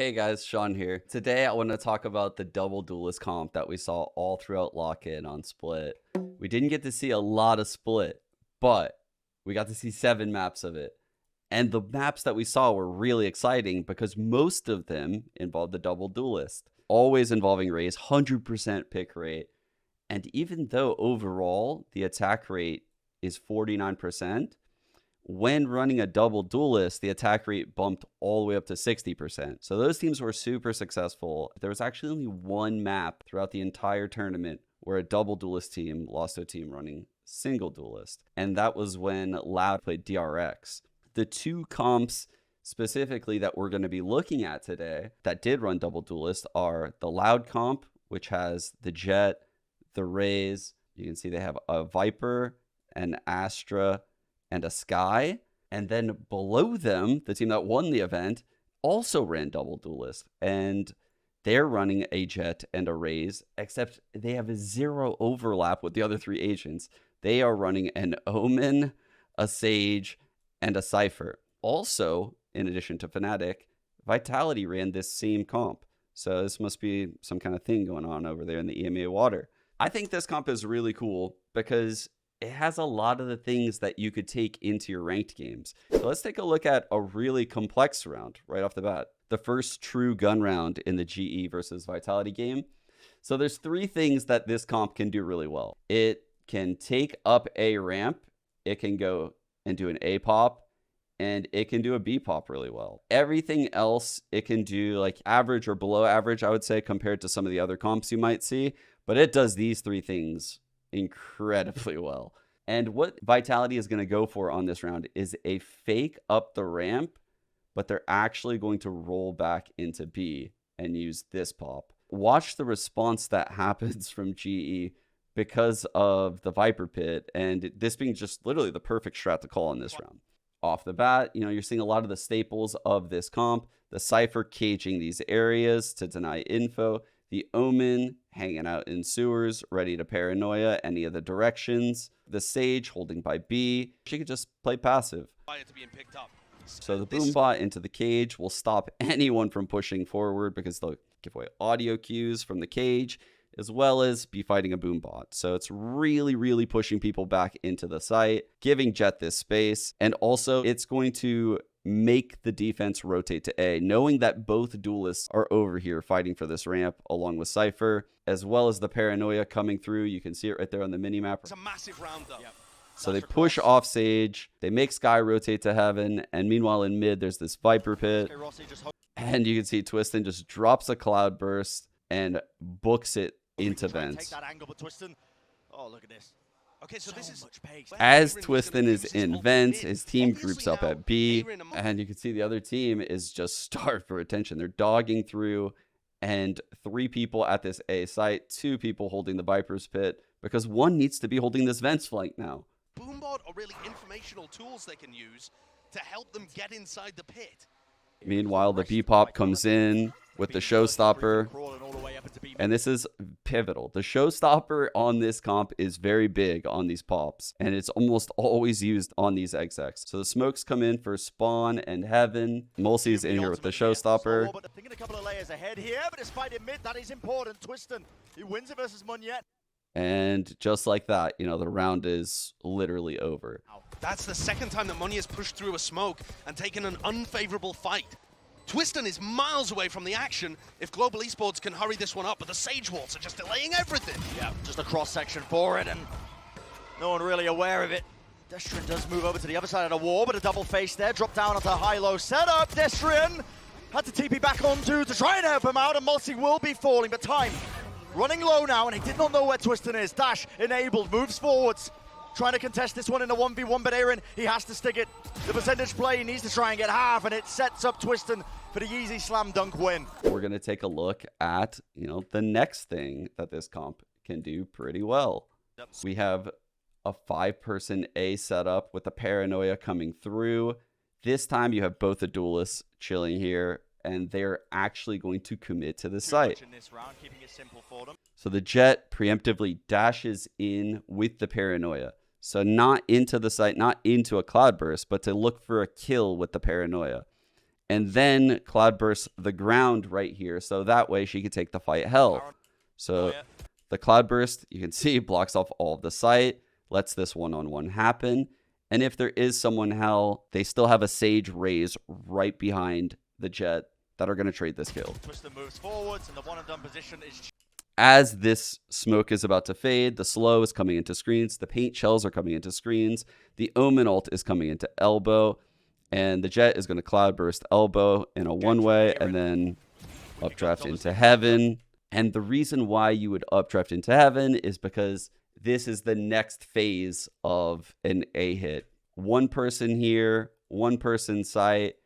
Hey guys, Sean here. Today I want to talk about the double duelist comp that we saw all throughout lock-in on Split. We didn't get to see a lot of Split, but we got to see 7 maps of it. And the maps that we saw were really exciting because most of them involved the double duelist, always involving Raze, 100% pick rate. And even though overall the attack rate is 49%, when running a double duelist, the attack rate bumped all the way up to 60%. So those teams were super successful. There was actually only one map throughout the entire tournament where a double duelist team lost to a team running single duelist. And that was when Loud played DRX. The 2 comps specifically that we're going to be looking at today that did run double duelist are the Loud comp, which has the Jet, the Raze. You can see they have a Viper, an Astra, and a Sky, and then below them, the team that won the event also ran double duelist, and they're running a Jet and a Raze, except they have 0 overlap with the other 3 agents. They are running an Omen, a Sage, and a Cypher. Also, in addition to fnatic, Vitality ran this same comp, so this must be some kind of thing going on over there in the EMEA water. I think this comp is really cool because it has a lot of the things that you could take into your ranked games. So let's take a look at a really complex round right off the bat. The first true gun round in the GE versus Vitality game. So there's 3 things that this comp can do really well. It can take up a ramp, it can go and do an A pop, and it can do a B pop really well. Everything else it can do like average or below average, I would say, compared to some of the other comps you might see. But it does these 3 things incredibly well. And what Vitality is going to go for on this round is a fake up the ramp, but they're actually going to roll back into B and use this pop. Watch the response that happens from GE because of the Viper Pit, and this being just literally the perfect strat to call in this round. Off the bat, you're seeing a lot of the staples of this comp. The Cypher caging these areas to deny info. The Omen hanging out in sewers, ready to paranoia any of the directions. The Sage holding by B. She could just play passive. So the boom bot into the cage will stop anyone from pushing forward because they'll give away audio cues from the cage, as well as be fighting a boom bot. So it's really, really pushing people back into the site, giving Jet this space. And also it's going to make the defense rotate to A, knowing that both duelists are over here fighting for this ramp along with Cypher, as well as the paranoia coming through. You can see it right there on the mini-map. It's a massive round though. Yep. So they push off Sage, they make Sky rotate to heaven, and meanwhile in mid there's this Viper Pit. And you can see Twistin just drops a cloud burst and books it into vents. Oh, look at this. Okay, so this is as Twistin is in vents, his team groups up at B, and you can see the other team is just starved for attention. They're dogging through, and 3 people at this A site, 2 people holding the Viper's Pit, because 1 needs to be holding this vents flank now. Boombot are really informational tools they can use to help them get inside the pit. Meanwhile, the B-pop comes in with the showstopper, and this is pivotal. The showstopper on this comp is very big on these pops, and it's almost always used on these execs. So the smokes come in for spawn and heaven. Mulsi's in here with the showstopper. Thinking a couple of layers ahead here, but despite in mid, that is important. Twistin, he wins it versus Munyet. And just like that, the round is literally over. That's the second time that Money has pushed through a smoke and taken an unfavorable fight. Twistin is miles away from the action if Global Esports can hurry this one up, but the Sage Walls are just delaying everything. Yeah, just a cross-section for it, and no one really aware of it. Destrian does move over to the other side of the wall, but a double face there. Drop down onto a high-low setup. Destrian had to TP back onto to try and help him out, and Mulsi will be falling, but time running low now, and he did not know where Twistin is. Dash enabled, moves forwards, trying to contest this one in a 1v1, but Aaron, he has to stick it. The percentage play, he needs to try and get half, and it sets up Twistin for the easy slam dunk win. We're going to take a look at, the next thing that this comp can do pretty well. Yep. We have a 5-person A setup with the paranoia coming through. This time you have both the duelists chilling here, and they're actually going to commit to the site. Round, keeping it simple for them. So the Jet preemptively dashes in with the paranoia. So not into the site, not into a cloudburst, but to look for a kill with the paranoia. and then cloudburst the ground right here, so that way she can take the fight hell. So the cloudburst, you can see, blocks off all of the site, lets this one-on-one happen. And if there is someone hell, they still have a Sage Raze right behind the Jet that are going to trade this kill. Twister moves forwards, and the one-and-done position is... As this smoke is about to fade, the slow is coming into screens, the paint shells are coming into screens, the Omen ult is coming into elbow, and the Jet is going to cloudburst elbow in a one-way and then updraft into heaven. And the reason why you would updraft into heaven is because this is the next phase of an A hit. One person here, one person site.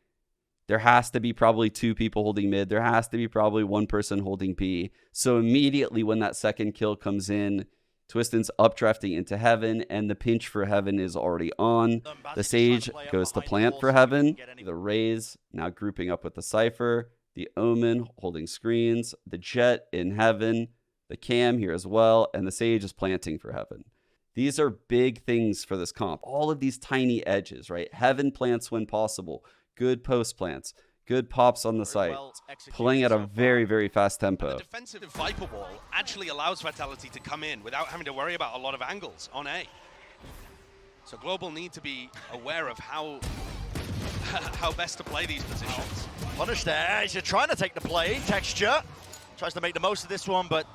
There has to be probably 2 people holding mid. There has to be probably 1 person holding B. So immediately when that second kill comes in, Twiston's updrafting into heaven, and the pinch for heaven is already on. The Sage goes to plant for heaven. The Raze now grouping up with the Cypher. The Omen holding screens. The Jet in heaven. The Cam here as well. And the Sage is planting for heaven. These are big things for this comp. All of these tiny edges, right? Heaven plants when possible. Good post plants, good pops on the site, playing at a very, very fast tempo. And the defensive Viper wall actually allows Vitality to come in without having to worry about a lot of angles on A. So Global need to be aware of how best to play these positions. Punish there, he's trying to take the play. Texture tries to make the most of this one, but...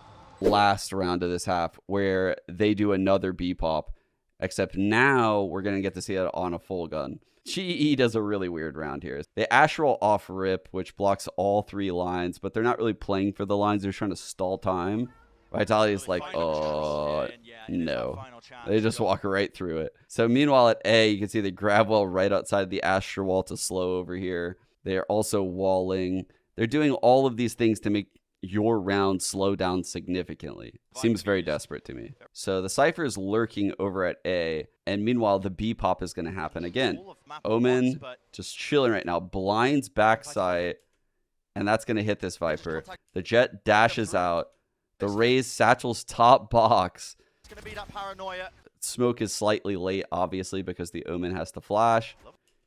Last round of this half where they do another B pop, except now we're going to get to see it on a full gun. GE does a really weird round here. They Astral off rip, which blocks all 3 lines, but they're not really playing for the lines. They're trying to stall time. Vitality is like, oh, no. They just walk right through it. So meanwhile at A, you can see they grab well right outside the Astral wall to slow over here. They're also walling. They're doing all of these things to make your round slow down significantly. Seems very desperate to me. So the Cypher is lurking over at A, and meanwhile the B pop is going to happen again. Omen just chilling right now, blinds backside, and that's going to hit this Viper. The Jet dashes out. The Raze satchels top box. Smoke is slightly late, obviously, because the Omen has to flash.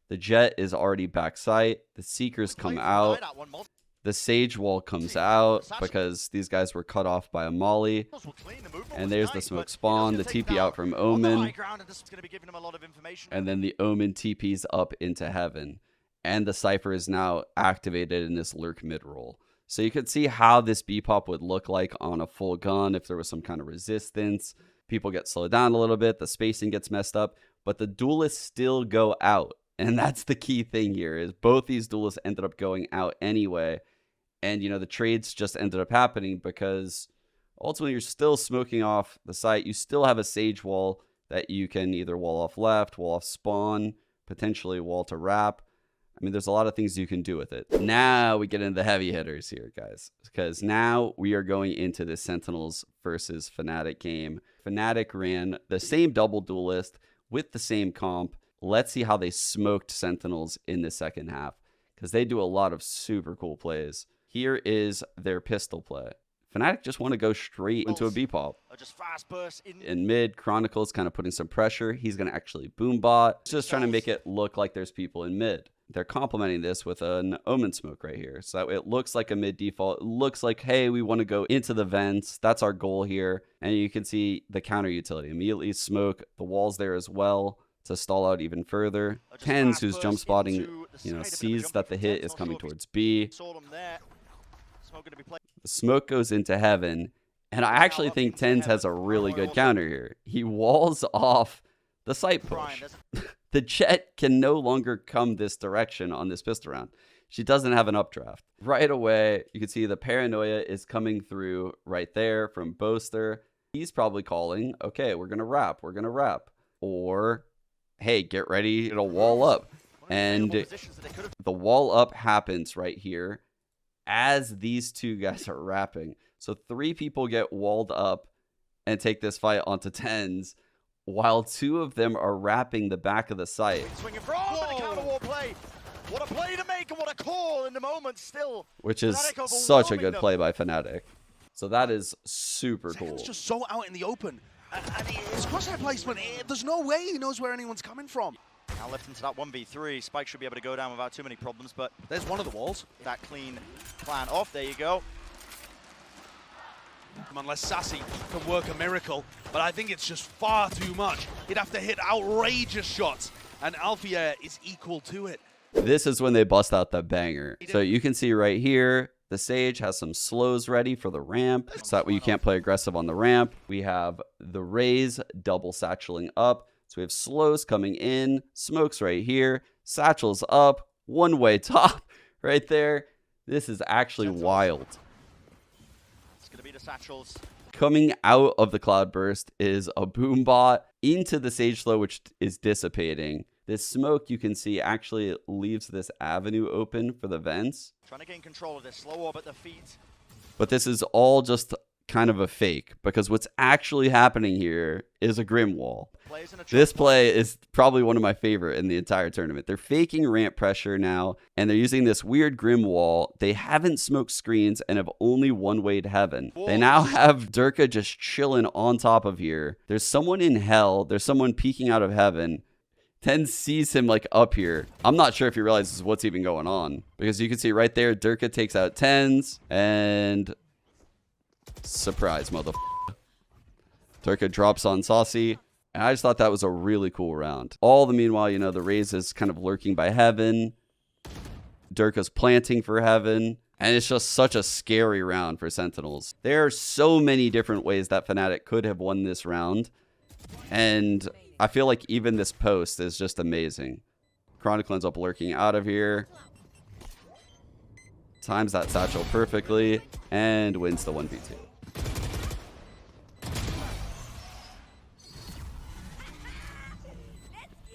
The Jet is already backside. The Seekers come out. The Sage wall comes out because these guys were cut off by a molly. And there's the smoke spawn, the TP out from Omen. And then the Omen TPs up into heaven. And the Cypher is now activated in this lurk mid roll. So you could see how this B-pop would look like on a full gun if there was some kind of resistance. People get slowed down a little bit, the spacing gets messed up, but the duelists still go out. And that's the key thing here, is both these duelists ended up going out anyway. And, you know, the trades just ended up happening because ultimately you're still smoking off the site. You still have a Sage wall that you can either wall off left, wall off spawn, potentially wall to wrap. I mean, there's a lot of things you can do with it. Now we get into the heavy hitters here, guys, because now we are going into the Sentinels versus Fnatic game. Fnatic ran the same double duelist with the same comp. Let's see how they smoked Sentinels in the second half, because they do a lot of super cool plays. Here is their pistol play. Fnatic just want to go straight into a B-pop. Just fast burst in mid, Chronicles kind of putting some pressure. He's going to actually boom bot. Just trying to make it look like there's people in mid. They're complementing this with an Omen smoke right here. So that it looks like a mid default. It looks like, hey, we want to go into the vents. That's our goal here. And you can see the counter utility. Immediately smoke the walls there as well to stall out even further. Tens, who's jump spotting, sees that the hit is coming towards B. The smoke goes into heaven. And I actually think Tens has a really good counter here. He walls off the site push. The Jet can no longer come this direction on this pistol round. She doesn't have an updraft. Right away, you can see the paranoia is coming through right there from Boaster. He's probably calling, okay, we're going to wrap. We're going to wrap. Or, hey, get ready to wall up. And the wall up happens right here as these two guys are wrapping. So 3 people get walled up and take this fight onto Tens, while 2 of them are wrapping the back of the site. Swinging from the counter wall play. What a play to make and what a call in the moment still. Which is such a good play by Fnatic. So that is super cool. It's just so out in the open. And his crosshair placement, there's no way he knows where anyone's coming from. Now left into that 1v3. Spike should be able to go down without too many problems, but There's one of the walls. that clean plan off. There you go. Unless Sassy can work a miracle, but I think it's just far too much. He'd have to hit outrageous shots, and Alfia is equal to it. This is when they bust out the banger. So you can see right here, the Sage has some slows ready for the ramp, so that way you can't play aggressive on the ramp. We have the Raze double satcheling up. So we have slows coming in, smokes right here, satchels up, one-way top right there. This is actually wild. It's going to be the satchels. Coming out of the Cloudburst is a boom bot into the Sage slow, which is dissipating. This smoke, you can see, actually leaves this avenue open for the vents. Trying to gain control of this. Slow orb at the feet. But this is all just kind of a fake, because what's actually happening here is a Grim Wall. This play is probably one of my favorite in the entire tournament. They're faking ramp pressure now, and they're using this weird Grim Wall. They haven't smoked screens and have only one-wayed heaven. They now have Durka just chilling on top of here. There's someone in hell. There's someone peeking out of heaven. Ten sees him like up here. I'm not sure if he realizes what's even going on, because you can see right there, Durka takes out tens, and surprise, motherfucker. Durka drops on Saucy, and I just thought that was a really cool round. All the meanwhile, you know, the Raze is kind of lurking by heaven. Durka's planting for heaven, and it's just such a scary round for Sentinels. There are so many different ways that fnatic could have won this round, and I feel like even this post is just amazing. Chronicle ends up lurking out of here. Times that satchel perfectly and wins the 1v2.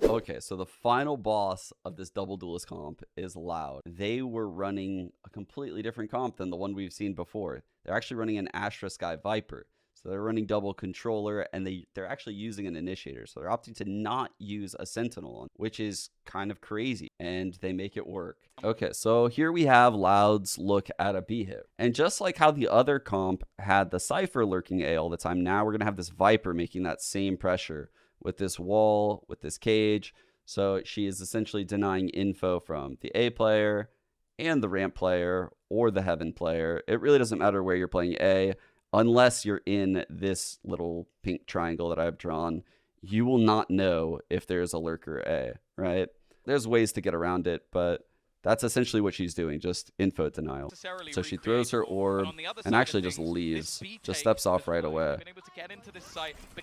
Okay, so the final boss of this double duelist comp is Loud. They were running a completely different comp than the one we've seen before. They're actually running an Astra Sky Viper. So they're running double controller, and they're actually using an initiator. So they're opting to not use a sentinel, which is kind of crazy, and they make it work. Okay, so here we have Loud's look at a B hit. And just like how the other comp had the Cypher lurking A all the time, now we're going to have this Viper making that same pressure with this wall, with this cage. So she is essentially denying info from the A player and the ramp player or the heaven player. It really doesn't matter where you're playing A. Unless you're in this little pink triangle that I've drawn, you will not know if there's a lurker A, right? There's ways to get around it, but that's essentially what she's doing, just info denial. So she throws her orb and actually just leaves, just steps off right away.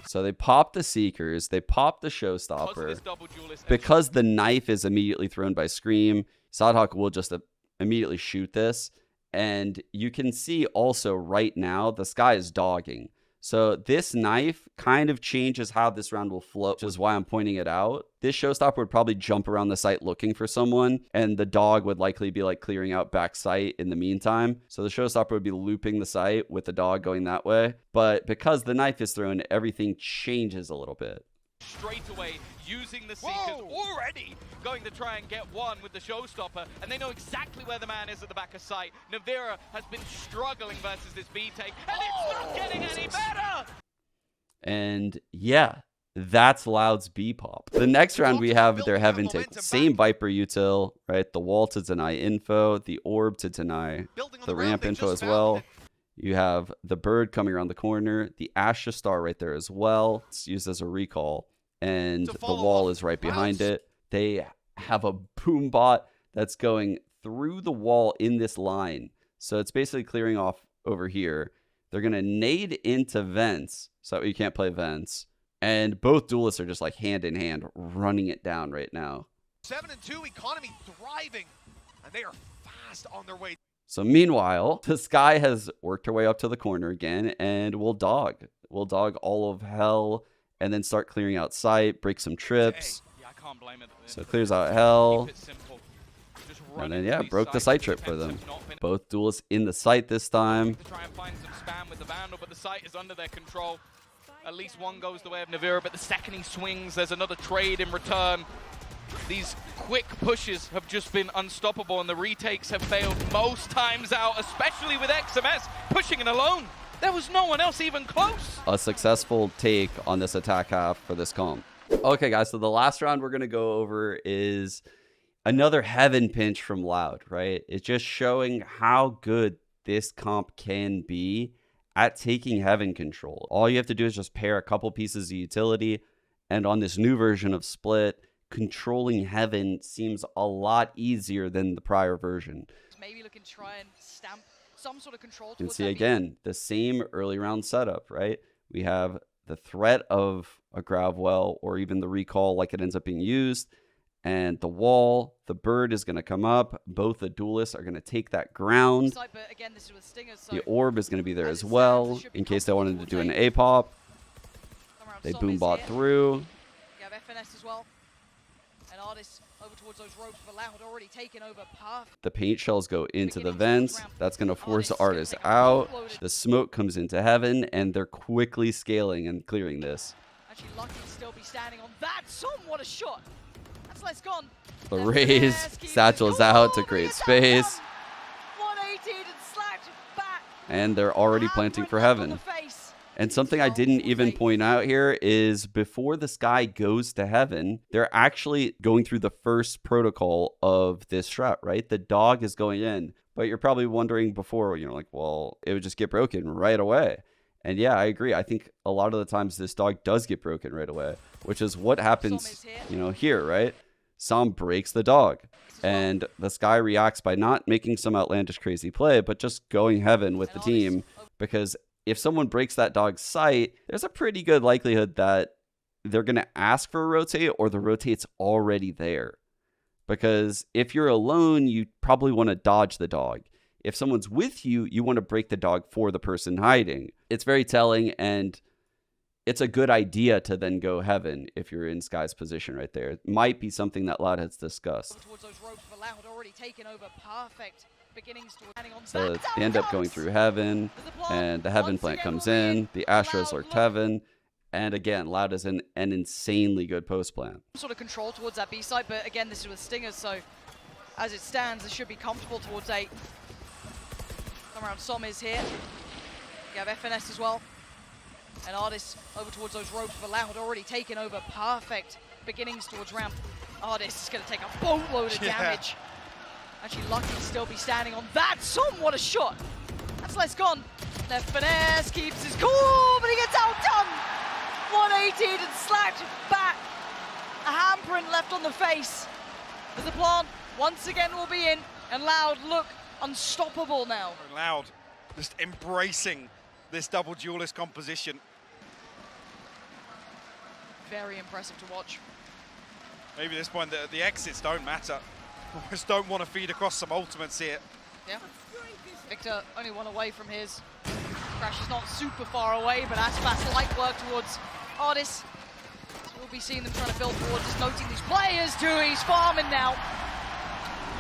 So they pop the Seekers, they pop the Showstopper. Because the knife is immediately thrown by Scream, Sadhawk will just immediately shoot this. And you can see also right now, the sky is dogging. So this knife kind of changes how this round will flow, which is why I'm pointing it out. This Showstopper would probably jump around the site looking for someone, and the dog would likely be like clearing out back site in the meantime. So the Showstopper would be looping the site with the dog going that way. But because the knife is thrown, everything changes a little bit. Straight away, using the Seekers, already going to try and get one with the Showstopper, and they know exactly where the man is at the back of sight. Navira has been struggling versus this B-take, and it's not getting any better! And yeah, that's Loud's B-pop. The next round we have their Heaven take. Same Viper util, right? The wall to deny info, the orb to deny the ramp info as well. You have the bird coming around the corner, the Astra Star right there as well. It's used as a recall, and the wall is right behind it. They have a boom bot that's going through the wall in this line. So it's basically clearing off over here. They're going to nade into vents, so you can't play vents. And both duelists are just like hand in hand running it down right now. 7-2 economy thriving, and they are fast on their way. So meanwhile, the Sky has worked her way up to the corner again, and we'll dog all of hell, and then start clearing out sight, break some trips. Yeah, I can't blame it. So it clears out hell. And then, yeah, broke the sight trip for them. Both duelists in the sight this time. To try and find some spam with the Vandal, but the sight is under their control. At least one goes the way of Navira, but the second he swings, there's another trade in return. These quick pushes have just been unstoppable, and the retakes have failed most times out, especially with XMS pushing it alone. There was no one else even close. A successful take on this attack half for this comp. Okay, guys, so the last round we're going to go over is another heaven pinch from Loud, right? It's just showing how good this comp can be at taking heaven control. All you have to do is just pair a couple pieces of utility, and on this new version of Split, controlling heaven seems a lot easier than the prior version. Maybe looking to try and stamp some sort of control. You can see again the same early round setup, right? We have the threat of a grab well or even the recall like it ends up being used, and the wall, the bird is going to come up. Both the duelists are going to take that ground. But again, this is with Stingers, so the orb is going to be there as well in case they wanted to do an A-pop. They boom bot through. You have FNS as well. And Artist over towards those ropes for Loud, already taken over path. The paint shells go into the vents. That's going to force Artist out. The smoke comes into heaven, and they're quickly scaling and clearing this. Actually, lucky to still be standing on that. What a shot. That's less gone. The Raze satchels out to create space. 180 and slapped back. And they're already planting for heaven. And something I didn't even point out here is before the Sky goes to heaven, they're actually going through the first protocol of this strat, right? The dog is going in. But you're probably wondering before, like, well, it would just get broken right away. And yeah, I agree. I think a lot of the times this dog does get broken right away, which is what happens, here, right? Sam breaks the dog. And the Sky reacts by not making some outlandish crazy play, but just going heaven with the team. Because if someone breaks that dog's sight, there's a pretty good likelihood that they're going to ask for a rotate or the rotate's already there. Because if you're alone, you probably want to dodge the dog. If someone's with you, you want to break the dog for the person hiding. It's very telling, and it's a good idea to then go heaven if you're in Sky's position right there. It might be something that Loud has discussed. So they end up going through heaven, and the heaven plant comes in. The Astros lurked heaven. And again, Loud is an insanely good post plan. Sort of control towards that B side, but again, this is with Stingers, so as it stands, it should be comfortable towards 8. Come around, Som is here. You have FNS as well. And Artist over towards those ropes for Loud, already taken over. Perfect beginnings towards ramp. Artist is going to take a boatload of damage. Actually, lucky to still be standing on that. Som, what a shot. That's less gone. FNS keeps his cool, but he gets outdone. 180 and slapped back. A handprint left on the face. As the plant once again will be in, and Loud look unstoppable now. Loud just embracing this double duelist composition. Very impressive to watch. Maybe at this point the exits don't matter. Just don't want to feed across some ultimates here. Yeah. Victor only one away from his. Crash is not super far away, but Aspas light work towards Artist. So we'll be seeing them trying to build towards, just noting these players too. He's farming now.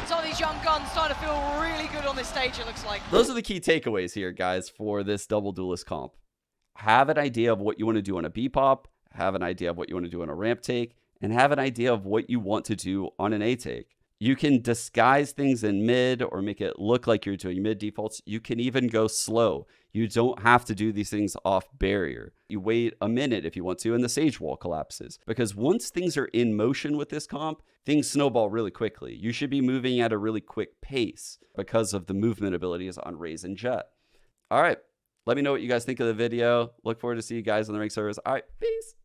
Some of these young guns starting to feel really good on this stage, it looks like. Those are the key takeaways here, guys, for this double duelist comp. Have an idea of what you want to do on a B-pop, have an idea of what you want to do on a ramp take, and have an idea of what you want to do on an A take. You can disguise things in mid or make it look like you're doing mid defaults. You can even go slow. You don't have to do these things off barrier. You wait a minute if you want to, and the Sage Wall collapses. Because once things are in motion with this comp, things snowball really quickly. You should be moving at a really quick pace because of the movement abilities on Raze and Jet. All right, let me know what you guys think of the video. Look forward to see you guys on the rank servers. All right, peace.